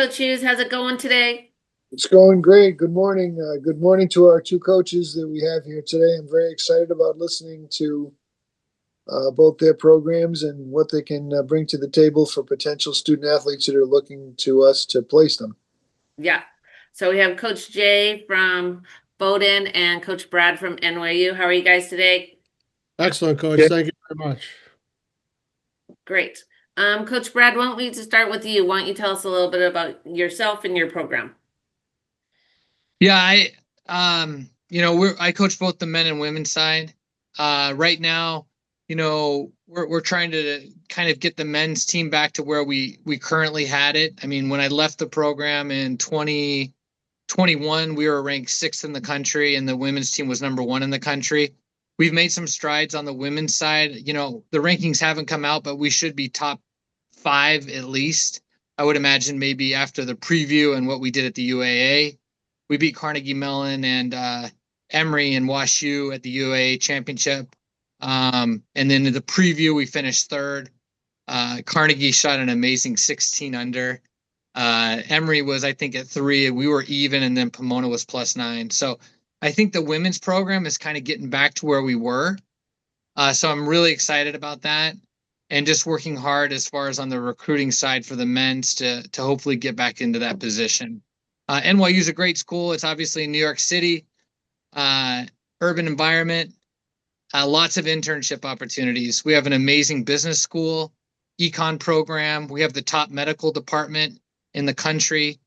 Coach Hughes. How's it going today? It's going great. Good morning. Good morning to our two coaches that we have here today. I'm very excited about listening to both their programs and what they can bring to the table for potential student athletes that are looking to us to place them. Yeah. So we have Coach Jay from Bowdoin and Coach Brad from NYU. How are you guys today? Excellent, Coach. Yeah. Thank you very much. Great. Coach Brad, why don't we just start with you? Why don't you tell us a little bit about yourself and your program? Yeah, I coach both the men and women's side. Right now, we're trying to kind of get the men's team back to where we currently had it. I mean, when I left the program in 2021, we were ranked sixth in the country, and the women's team was number one in the country. We've made some strides on the women's side. The rankings haven't come out, but we should be top five at least. I would imagine maybe after the preview and what we did at the UAA. We beat Carnegie Mellon and Emory and Wash U at the UAA championship. And then in the preview, we finished third. Carnegie shot an amazing 16 under. Emory was, I think, at 3. We were even, and then Pomona was +9. So I think the women's program is kind of getting back to where we were. So I'm really excited about that, and just working hard as far as on the recruiting side for the men's to hopefully get back into that position. NYU is a great school. It's obviously in New York City, urban environment, lots of internship opportunities. We have an amazing business school, econ program. We have the top medical department in the country.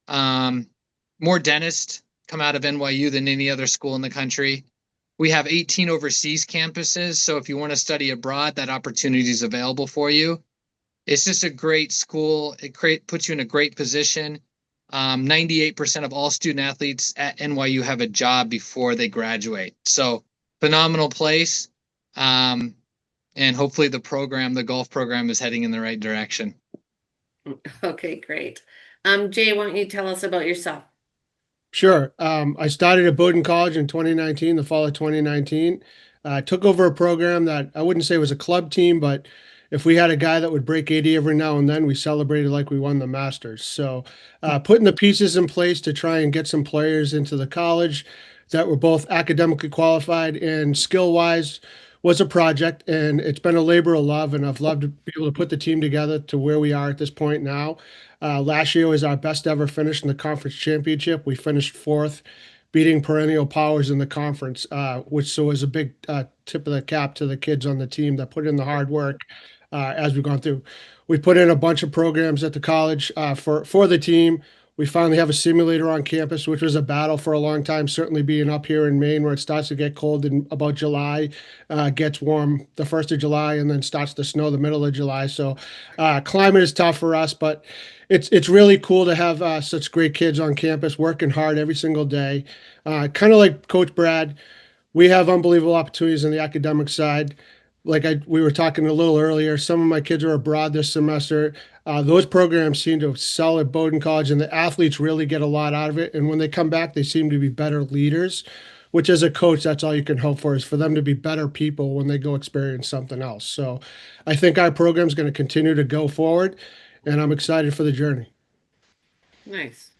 More dentists come out of NYU than any other school in the country. We have 18 overseas campuses. So if you want to study abroad, that opportunity is available for you. It's just a great school. It puts you in a great position. 98% of all student athletes at NYU have a job before they graduate. So phenomenal place. And hopefully the golf program is heading in the right direction. Okay, great. Jay, why don't you tell us about yourself? Sure. I started at Bowdoin College in 2019, the fall of 2019. I took over a program that I wouldn't say was a club team, but if we had a guy that would break 80 every now and then, we celebrated like we won the Masters. So putting the pieces in place to try and get some players into the college that were both academically qualified and skill-wise was a project, and it's been a labor of love, and I've loved to be able to put the team together to where we are at this point now. Last year was our best ever finish in the conference championship. We finished fourth, beating perennial powers in the conference, which was a big tip of the cap to the kids on the team that put in the hard work as we've gone through. We put in a bunch of programs at the college for the team. We finally have a simulator on campus, which was a battle for a long time, certainly being up here in Maine where it starts to get cold in about July, gets warm the 1st of July, and then starts to snow the middle of July. So climate is tough for us, but it's really cool to have such great kids on campus working hard every single day. Kind of like Coach Brad, we have unbelievable opportunities on the academic side. We were talking a little earlier, some of my kids are abroad this semester. Those programs seem to excel at Bowdoin College, and the athletes really get a lot out of it. And when they come back, they seem to be better leaders, which as a coach, that's all you can hope for is for them to be better people when they go experience something else. So I think our program is going to continue to go forward, and I'm excited for the journey. Nice.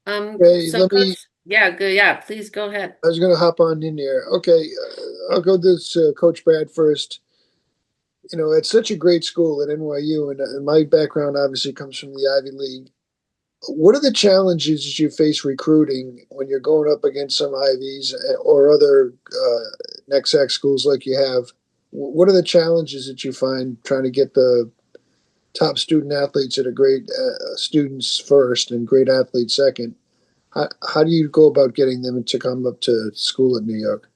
Okay, So Coach, yeah, good. Yeah, please go ahead. I was going to hop on in there. Okay, I'll go this Coach Brad first. It's such a great school at NYU, and my background obviously comes from the Ivy League. What are the challenges that you face recruiting when you're going up against some Ivies or other NEXAC schools like you have? What are the challenges that you find trying to get the top student athletes that are great students first and great athletes second? How do you go about getting them to come up to school in New York?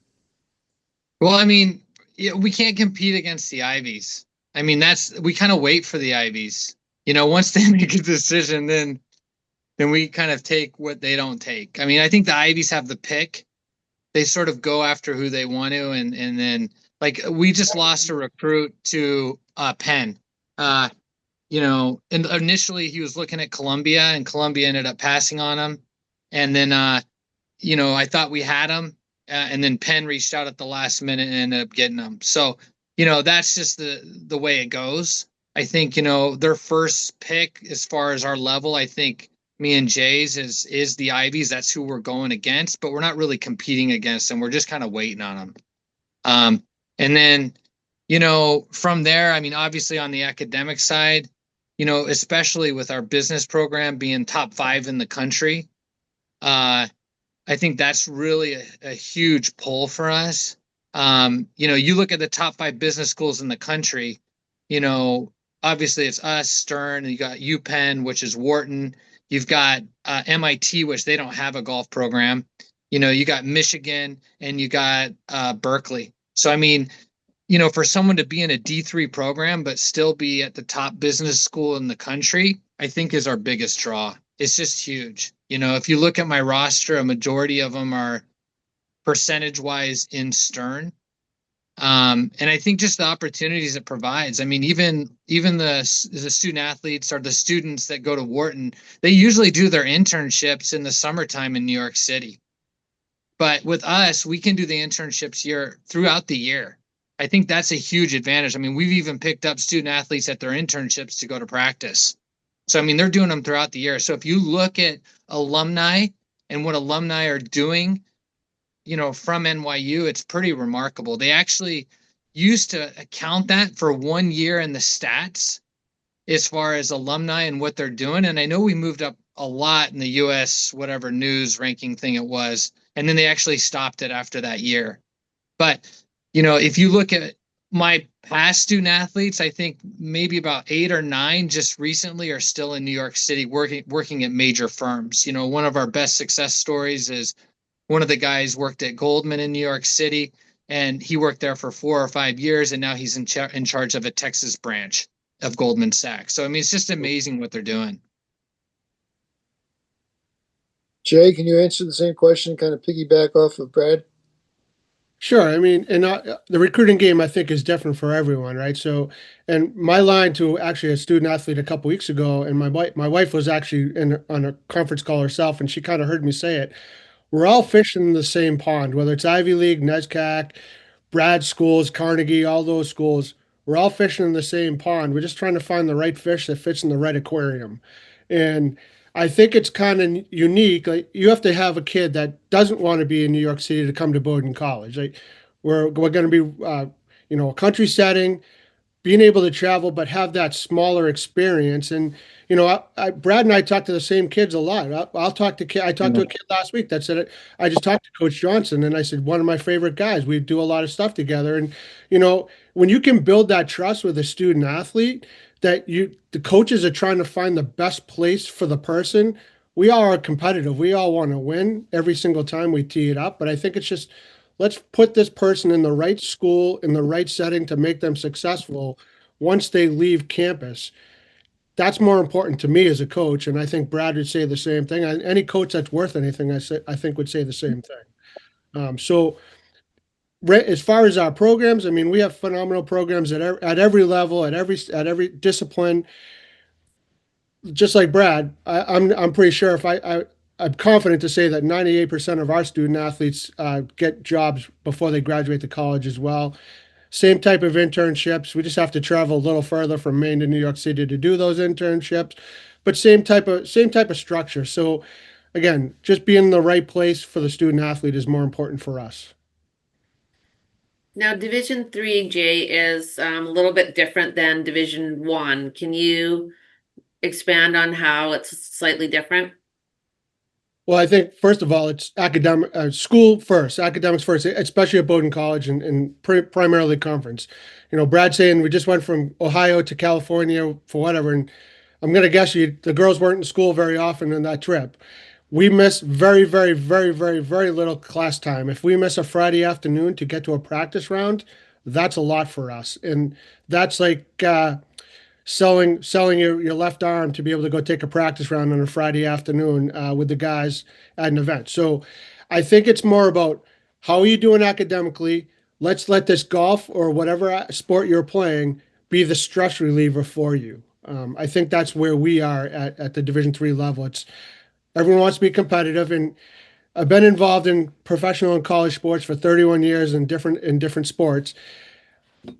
Well, I mean, we can't compete against the Ivies. I mean, we kind of wait for the Ivies. Once they make a decision, then we kind of take what they don't take. I mean, I think the Ivies have the pick. They sort of go after who they want to, and then like we just lost a recruit to Penn. And initially he was looking at Columbia, and Columbia ended up passing on him. And then I thought we had him, and then Penn reached out at the last minute and ended up getting him. So that's just the way it goes. I think, their first pick as far as our level, I think me and Jay's is the Ivies. That's who we're going against, but we're not really competing against them. We're just kind of waiting on them. And then, from there, I mean, obviously on the academic side, especially with our business program being top 5 in the country, I think that's really a huge pull for us. You look at the top 5 business schools in the country, obviously it's us, Stern, and you got UPenn, which is Wharton. You've got MIT, which they don't have a golf program. You got Michigan and you got Berkeley. So, I mean, for someone to be in a D3 program, but still be at the top business school in the country, I think is our biggest draw. It's just huge. If you look at my roster, a majority of them are percentage wise in Stern. And I think just the opportunities it provides. I mean, even the student athletes or the students that go to Wharton, they usually do their internships in the summertime in New York City. But with us, we can do the internships throughout the year. I think that's a huge advantage. I mean, we've even picked up student athletes at their internships to go to practice. So, I mean, they're doing them throughout the year. So if you look at alumni and what alumni are doing, from NYU, it's pretty remarkable. They actually used to account that for 1 year in the stats as far as alumni and what they're doing. And I know we moved up a lot in the US, whatever news ranking thing it was. And then they actually stopped it after that year. But, if you look at my past student athletes, I think maybe about 8 or 9 just recently are still in New York City working at major firms. One of our best success stories is one of the guys worked at Goldman in New York City, and he worked there for 4 or 5 years, and now he's in charge of a Texas branch of Goldman Sachs. So, I mean, it's just amazing what they're doing. Jay, can you answer the same question, kind of piggyback off of Brad? Sure. I mean, and the recruiting game, I think, is different for everyone, right? So, and my line to actually a student athlete a couple weeks ago, and my wife was actually on a conference call herself, and she kind of heard me say it. We're all fishing in the same pond, whether it's Ivy League, NESCAC, Brad schools, Carnegie, all those schools. We're all fishing in the same pond. We're just trying to find the right fish that fits in the right aquarium. And I think it's kind of unique. Like, you have to have a kid that doesn't want to be in New York City to come to Bowdoin College. Like, we're going to be, a country setting, being able to travel, but have that smaller experience. And, Brad and I talk to the same kids a lot. I'll talk to I talked to a kid last week that said, I just talked to Coach Johnson, and I said, one of my favorite guys. We do a lot of stuff together. And, when you can build that trust with a student athlete, that the coaches are trying to find the best place for the person. We all are competitive. We all want to win every single time we tee it up. But I think it's just, let's put this person in the right school, in the right setting to make them successful once they leave campus. That's more important to me as a coach, and I think Brad would say the same thing. Any coach that's worth anything, I think would say the same thing. So, as far as our programs, I mean, we have phenomenal programs at every level, at every discipline. Just like Brad, I'm pretty sure I'm confident to say that 98% of our student athletes get jobs before they graduate to college as well. Same type of internships. We just have to travel a little further from Maine to New York City to do those internships, but same type of structure. So again, just being in the right place for the student athlete is more important for us. Now, Division 3, Jay, is a little bit different than Division 1. Can you expand on how it's slightly different? Well, I think first of all, it's academic school first, academics first, especially at Bowdoin College and primarily conference. Brad saying we just went from Ohio to California for whatever, and I'm gonna guess the girls weren't in school very often in that trip. We miss very, very, very, very, very little class time. If we miss a Friday afternoon to get to a practice round, that's a lot for us, and that's like selling your left arm to be able to go take a practice round on a Friday afternoon with the guys at an event. So I think it's more about how are you doing academically? Let's let this golf or whatever sport you're playing be the stress reliever for you. I think that's where we are at the Division 3 level. It's everyone wants to be competitive, and I've been involved in professional and college sports for 31 years in different sports.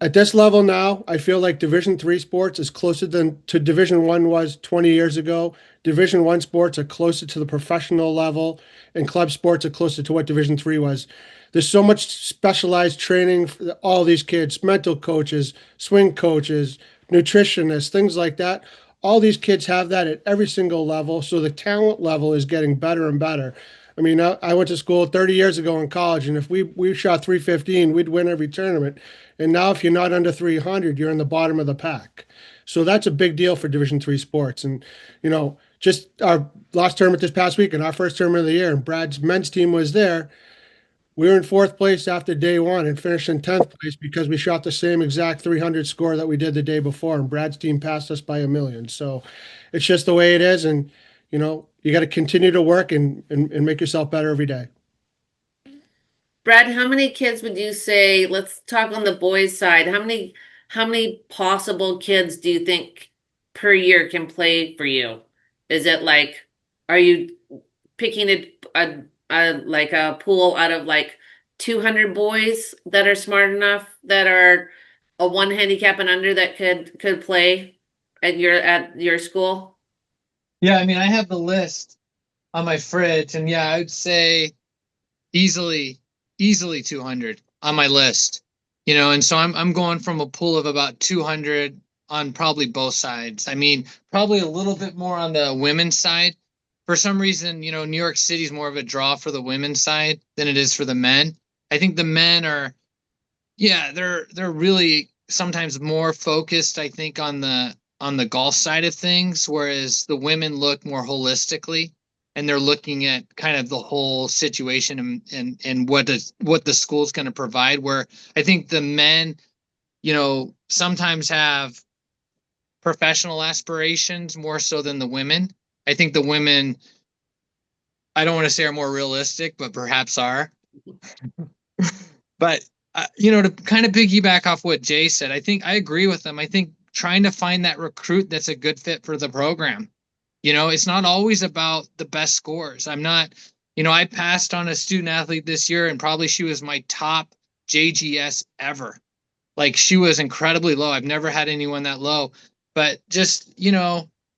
At this level now, I feel like Division 3 sports is closer than to Division 1 was 20 years ago. Division 1 sports are closer to the professional level, and club sports are closer to what Division 3 was. There's so much specialized training for all these kids, mental coaches, swing coaches, nutritionists, things like that. All these kids have that at every single level, so the talent level is getting better and better. I mean, I went to school 30 years ago in college, and if we shot 315, we'd win every tournament. And now, if you're not under 300, you're in the bottom of the pack. So that's a big deal for Division 3 sports. And, just our last tournament this past week and our first tournament of the year, and Brad's men's team was there. We were in fourth place after day one and finished in 10th place because we shot the same exact 300 score that we did the day before. And Brad's team passed us by a million. So it's just the way it is. And, you got to continue to work and make yourself better every day. Brad, how many kids would you say, let's talk on the boys' side, how many possible kids do you think per year can play for you? Is it like, are you picking like a pool out of like 200 boys that are smart enough that are a one handicap and under that could play at your school? Yeah, I mean, I have the list on my fridge, and yeah, I would say easily 200 on my list. And so I'm going from a pool of about 200 on probably both sides. I mean, probably a little bit more on the women's side. For some reason, New York City is more of a draw for the women's side than it is for the men. I think the men are, yeah, they're really sometimes more focused, I think, on the golf side of things, whereas the women look more holistically, and they're looking at kind of the whole situation and what the school's going to provide. Where I think the men, sometimes have professional aspirations more so than the women. I think the women, I don't want to say are more realistic, but perhaps are. But to kind of piggyback off what Jay said, I think I agree with him. I think trying to find that recruit that's a good fit for the program. It's not always about the best scores. I'm not, I passed on a student athlete this year, and probably she was my top JGS ever. Like, she was incredibly low. I've never had anyone that low, but just,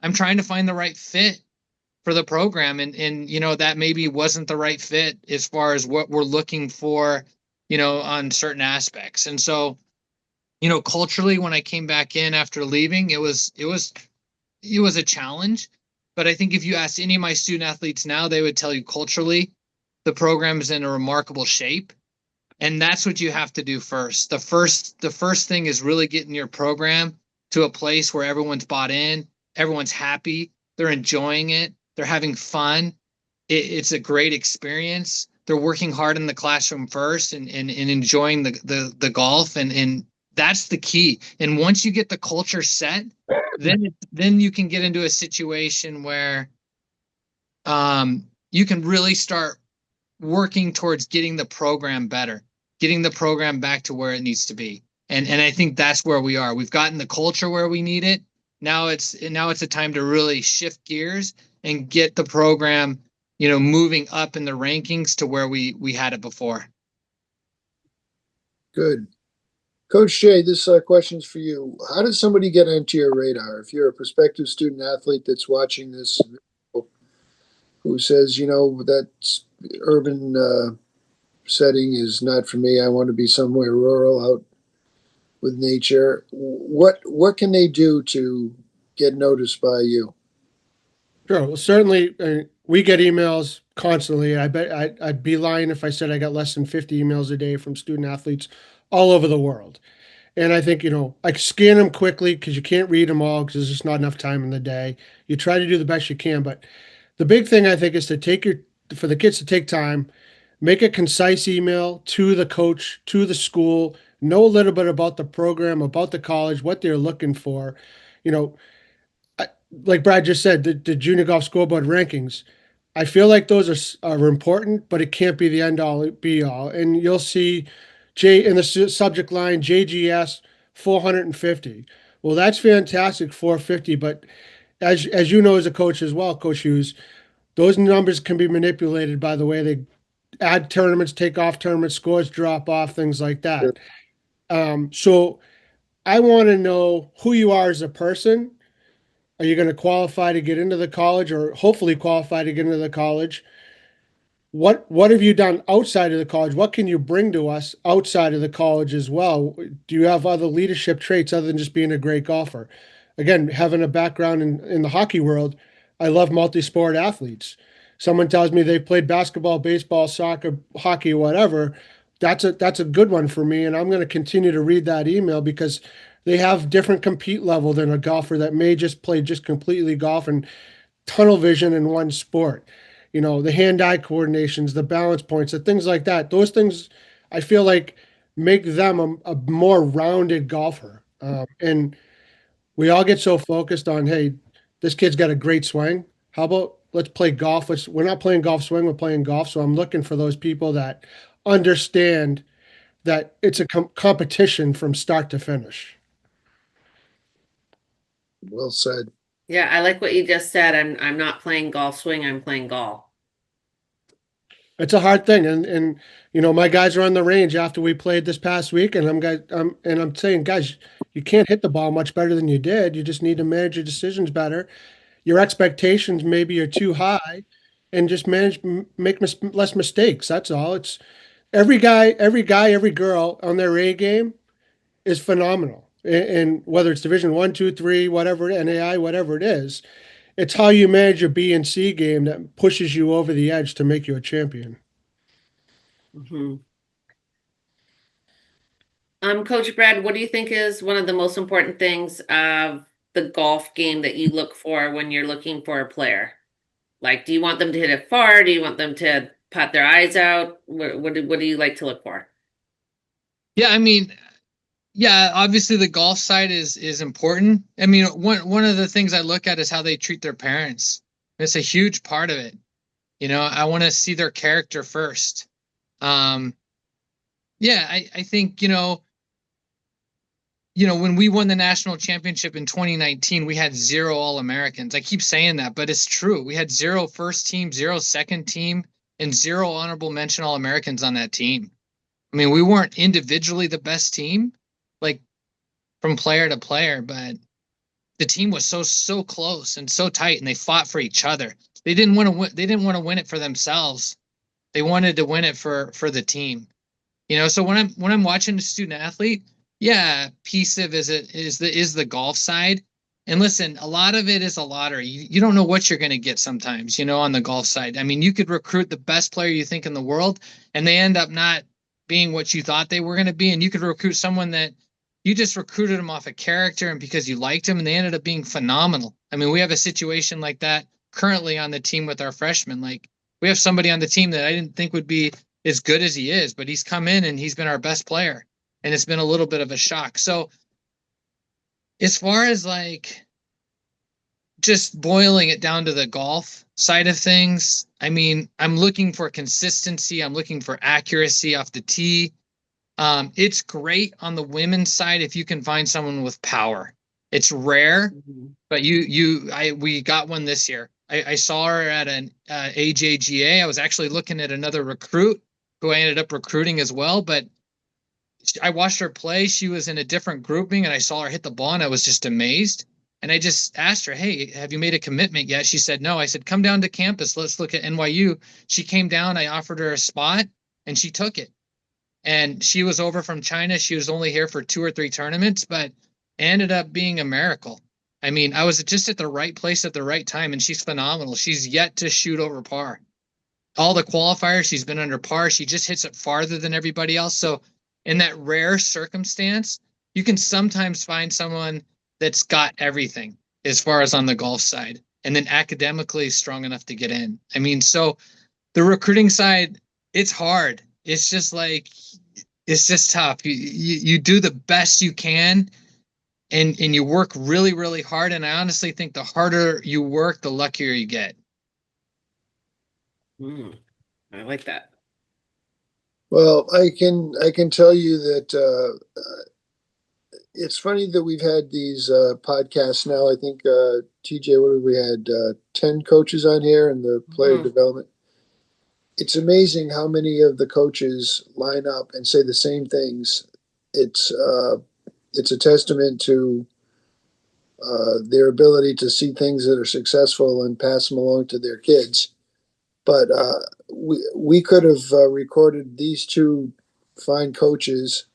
I'm trying to find the right fit for the program. And that maybe wasn't the right fit as far as what we're looking for, on certain aspects. And so, culturally, when I came back in after leaving, it was a challenge. But I think if you ask any of my student athletes now, they would tell you culturally, the program is in a remarkable shape. And that's what you have to do first. The first thing is really getting your program to a place where everyone's bought in, everyone's happy, they're enjoying it, they're having fun. It's a great experience. They're working hard in the classroom first and enjoying the golf, and that's the key. And once you get the culture set, then you can get into a situation where you can really start working towards getting the program better, getting the program back to where it needs to be. And I think that's where we are. We've gotten the culture where we need it. Now it's a time to really shift gears and get the program, moving up in the rankings to where we had it before. Good. Coach Jay, this question's for you. How does somebody get onto your radar? If you're a prospective student athlete that's watching this, who says, that urban setting is not for me. I want to be somewhere rural out with nature. What can they do to get noticed by you? Sure. Well, certainly, we get emails constantly. I bet I'd be lying if I said I got less than 50 emails a day from student athletes all over the world. And I think, I scan them quickly because you can't read them all because there's just not enough time in the day. You try to do the best you can. But the big thing I think is for the kids to take time, make a concise email to the coach, to the school, know a little bit about the program, about the college, what they're looking for. You know, like Brad just said, the junior golf scoreboard rankings. I feel like those are important, but it can't be the end all be all. And you'll see J in the subject line JGS 450. Well, that's fantastic, 450. But as you know, as a coach as well, Coach Hughes, those numbers can be manipulated by the way they add tournaments, take off tournaments, scores drop off, things like Sure. that. So I want to know who you are as a person. Are you going to qualify to get into the college, or hopefully qualify to get into the college? What have you done outside of the college? What can you bring to us outside of the college as well? Do you have other leadership traits other than just being a great golfer? Again, having a background in the hockey world, I love multi-sport athletes. Someone tells me they've played basketball, baseball, soccer, hockey, whatever. That's a good one for me, and I'm going to continue to read that email because they have different compete level than a golfer that may just play just completely golf and tunnel vision in one sport. The hand-eye coordinations, the balance points, the things like that. Those things I feel like make them a more rounded golfer. And we all get so focused on, hey, this kid's got a great swing. How about let's play golf? We're not playing golf swing, we're playing golf. So I'm looking for those people that understand that it's a competition from start to finish. Well said. Yeah, I like what you just said. I'm not playing golf swing, I'm playing golf. It's a hard thing, and my guys are on the range after we played this past week, and I'm saying, guys, you can't hit the ball much better than you did. You just need to manage your decisions better. Your expectations maybe are too high, and just make less mistakes. That's all. It's every guy, every girl on their A game is phenomenal, and whether it's Division 1, 2, 3, whatever, NAI, whatever it is. It's how you manage your B and C game that pushes you over the edge to make you a champion. Mhm. Coach Brad, what do you think is one of the most important things of the golf game that you look for when you're looking for a player? Like, do you want them to hit it far? Do you want them to pat their eyes out? What do you like to look for? Yeah, I mean, yeah, obviously the golf side is important. I mean, one of the things I look at is how they treat their parents. It's a huge part of it. I want to see their character first. Um, yeah, I think, when we won the national championship in 2019, we had 0 All-Americans. I keep saying that, but it's true. We had 0 first team, 0 second team, and 0 honorable mention All-Americans on that team. I mean, we weren't individually the best team, like from player to player, but the team was so close and so tight, and they fought for each other. They didn't want to win. They didn't want to win it for themselves. They wanted to win it for the team. So when I'm watching a student athlete, yeah, piece of is the golf side. And listen, a lot of it is a lottery. You don't know what you're going to get sometimes, on the golf side. I mean, you could recruit the best player you think in the world, and they end up not being what you thought they were going to be. And you could recruit someone that you just recruited them off of character and because you liked them, and they ended up being phenomenal. I mean, we have a situation like that currently on the team with our freshmen. Like, we have somebody on the team that I didn't think would be as good as he is, but he's come in and he's been our best player. And it's been a little bit of a shock. So as far as like just boiling it down to the golf side of things, I mean, I'm looking for consistency. I'm looking for accuracy off the tee. It's great on the women's side if you can find someone with power. It's rare, but we got one this year. I saw her at an AJGA. I was actually looking at another recruit who I ended up recruiting as well, but I watched her play. She was in a different grouping, and I saw her hit the ball, and I was just amazed. And I just asked her, hey, have you made a commitment yet? She said, no. I said, come down to campus. Let's look at NYU. She came down. I offered her a spot, and she took it. And she was over from China. She was only here for 2 or 3 tournaments, but ended up being a miracle. I mean, I was just at the right place at the right time, and she's phenomenal. She's yet to shoot over par. All the qualifiers, she's been under par. She just hits it farther than everybody else. So in that rare circumstance, you can sometimes find someone that's got everything as far as on the golf side, and then academically strong enough to get in. I mean, so the recruiting side, it's hard. It's just like, it's just tough. You do the best you can, and you work really, really hard. And I honestly think the harder you work, the luckier you get. I like that. Well, I can tell you that it's funny that we've had these podcasts now. I think TJ, what have we had? 10 coaches on here in the player development. It's amazing how many of the coaches line up and say the same things it's a testament to their ability to see things that are successful and pass them along to their kids. But we could have recorded these two fine coaches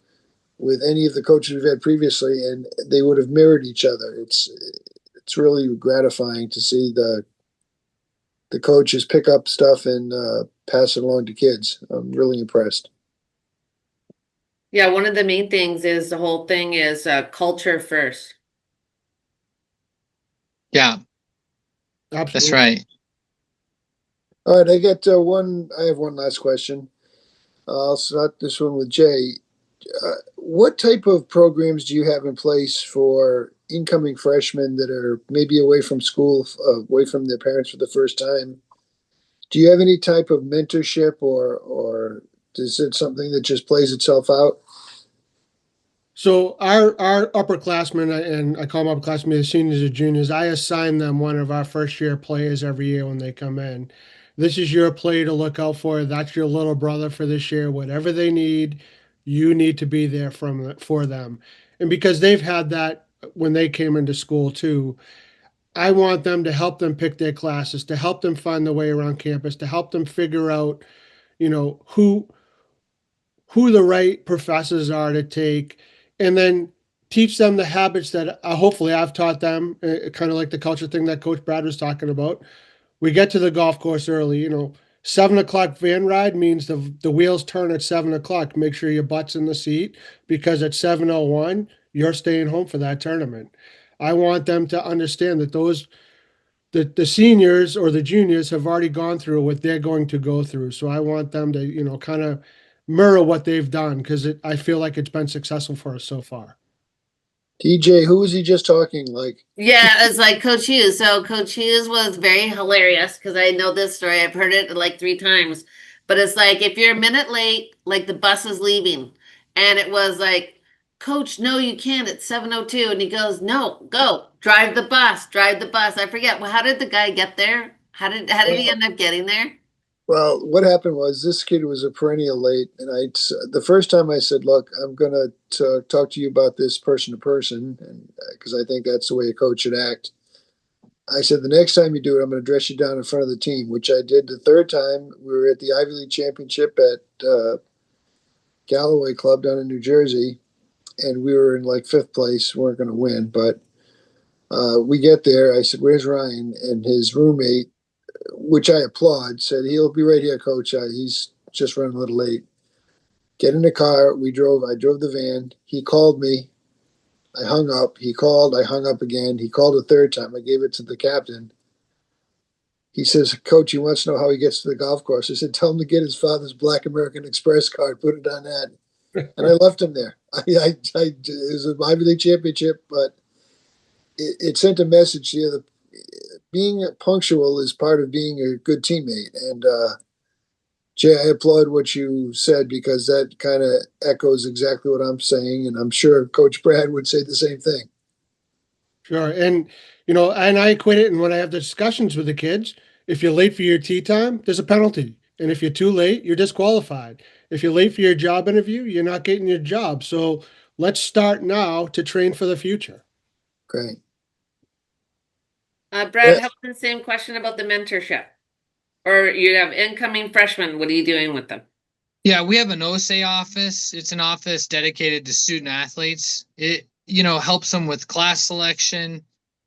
with any of the coaches we've had previously, and they would have mirrored each other. It's really gratifying to see the coaches pick up stuff and pass it along to kids. I'm really impressed. Yeah, one of the main things is the whole thing is culture first. Yeah, Absolutely. that's right. All right, I have one last question. I'll start this one with Jay. What type of programs do you have in place for incoming freshmen that are maybe away from school, away from their parents for the first time? Do you have any type of mentorship, or is it something that just plays itself out? So our upperclassmen, and I call them upperclassmen, the seniors or juniors, I assign them one of our first year players every year when they come in. This is your player to look out for. That's your little brother for this year. Whatever they need, you need to be there for them. And because they've had that when they came into school too, I want them to help them pick their classes, to help them find their way around campus, to help them figure out, who the right professors are to take, and then teach them the habits that hopefully I've taught them, kind of like the culture thing that Coach Brad was talking about. We get to the golf course early, 7 o'clock van ride means the wheels turn at 7 o'clock. Make sure your butt's in the seat because at 7:01, you're staying home for that tournament. I want them to understand that the seniors or the juniors have already gone through what they're going to go through. So I want them to, kind of mirror what they've done because I feel like it's been successful for us so far. DJ, who was he just talking like? Yeah, it's like Coach Hughes. So Coach Hughes was very hilarious because I know this story. I've heard it like 3 times. But it's like if you're a minute late, like the bus is leaving, and it was like, Coach, no, you can't. It's 7:02, and he goes, "No, go drive the bus, drive the bus." I forget. Well, how did the guy get there? How did he end up getting there? Well, what happened was this kid was a perennial late, and the first time I said, "Look, I'm gonna talk to you about this person to person," and because I think that's the way a coach should act. I said, "The next time you do it, I'm going to dress you down in front of the team," which I did. The third time, we were at the Ivy League Championship at Galloway Club down in New Jersey, and we were in like fifth place. We weren't going to win, but we get there. I said, "Where's Ryan?" And his roommate, which I applaud, said, "He'll be right here, Coach. He's just running a little late." Get in the car. We drove. I drove the van. He called me. I hung up. He called. I hung up again. He called a third time. I gave it to the captain. He says, "Coach, he wants to know how he gets to the golf course." I said, "Tell him to get his father's Black American Express card, put it on that." And I left him there. It was an Ivy League championship, but it sent a message here that being punctual is part of being a good teammate. And Jay, I applaud what you said because that kind of echoes exactly what I'm saying, and I'm sure Coach Brad would say the same thing. Sure. And, and I equate it. And when I have the discussions with the kids, if you're late for your tea time, there's a penalty. And if you're too late, you're disqualified. If you're late for your job interview, you're not getting your job. So let's start now to train for the future. Great. Brad, how about the same question about the mentorship? Or you have incoming freshmen. What are you doing with them? Yeah, we have an OSA office. It's an office dedicated to student athletes. It, helps them with class selection.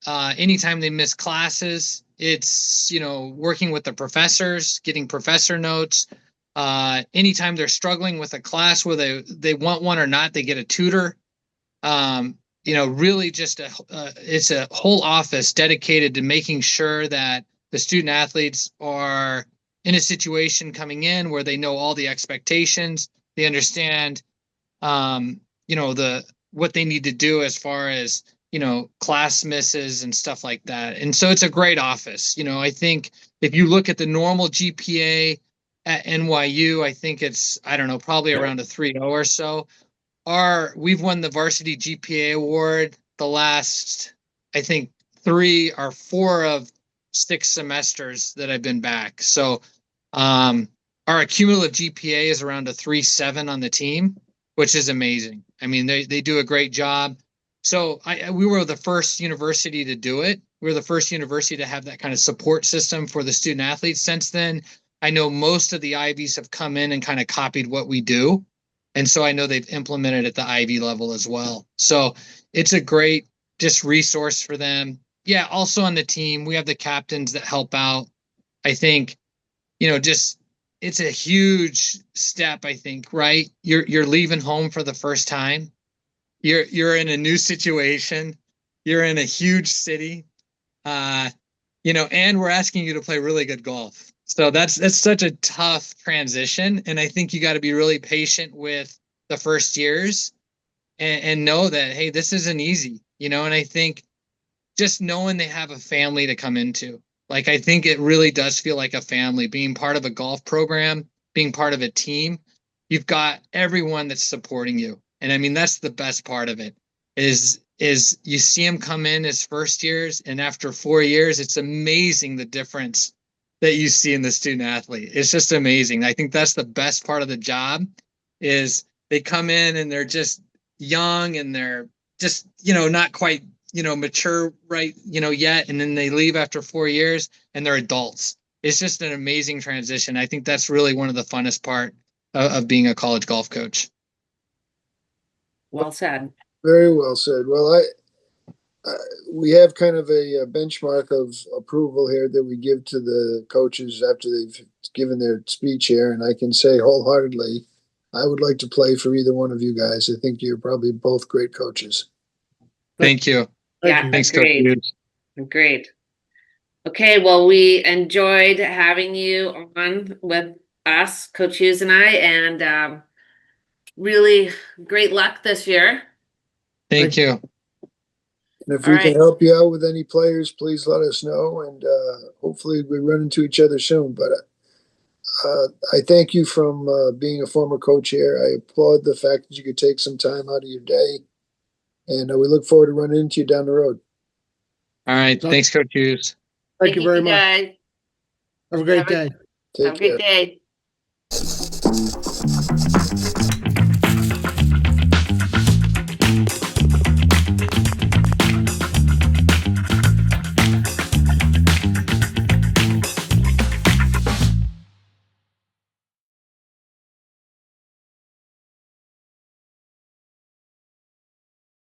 Anytime they miss classes, it's, working with the professors, getting professor notes. Anytime they're struggling with a class, whether they want one or not, they get a tutor. Really just it's a whole office dedicated to making sure that the student athletes are in a situation coming in where they know all the expectations, they understand, what they need to do as far as, class misses and stuff like that. And so it's a great office. I think if you look at the normal GPA at NYU, I think it's, I don't know, probably around a 3.0 or so. We've won the varsity GPA award the last, I think, 3 or 4 of 6 semesters that I've been back. So our cumulative GPA is around a 3.7 on the team. which is amazing. I mean, they do a great job. So we were the first university to do it. We were the first university to have that kind of support system for the student athletes. Since then, I know most of the Ivies have come in and kind of copied what we do. And so I know they've implemented at the Ivy level as well. So it's a great just resource for them. Yeah, also on the team, we have the captains that help out. I think, just it's a huge step, I think, right? You're leaving home for the first time. You're in a new situation. You're in a huge city. And we're asking you to play really good golf. So that's such a tough transition. And I think you got to be really patient with the first years and know that, hey, this isn't easy, and I think just knowing they have a family to come into, like, I think it really does feel like a family being part of a golf program, being part of a team. You've got everyone that's supporting you. And I mean, that's the best part of it is you see them come in as first years, and after 4 years, it's amazing the difference that you see in the student athlete. It's just amazing. I think that's the best part of the job is they come in and they're just young and they're just, not quite, mature right, yet. And then they leave after 4 years and they're adults. It's just an amazing transition. I think that's really one of the funnest part of being a college golf coach. Well said. Very well said. Well, we have kind of a benchmark of approval here that we give to the coaches after they've given their speech here, and I can say wholeheartedly, I would like to play for either one of you guys. I think you're probably both great coaches. Thank you. Yeah, Thanks, agreed. Coach Hughes. Great. Okay, well, we enjoyed having you on with us, Coach Hughes and I, and really great luck this year. Thank you. And if All we can right. help you out with any players, please let us know, and hopefully we run into each other soon. But I thank you from being a former coach here. I applaud the fact that you could take some time out of your day, and we look forward to running into you down the road. All right. Thanks, Coach Hughes. Thank you very much. Guys. Have a great day. Take Have a great care. day.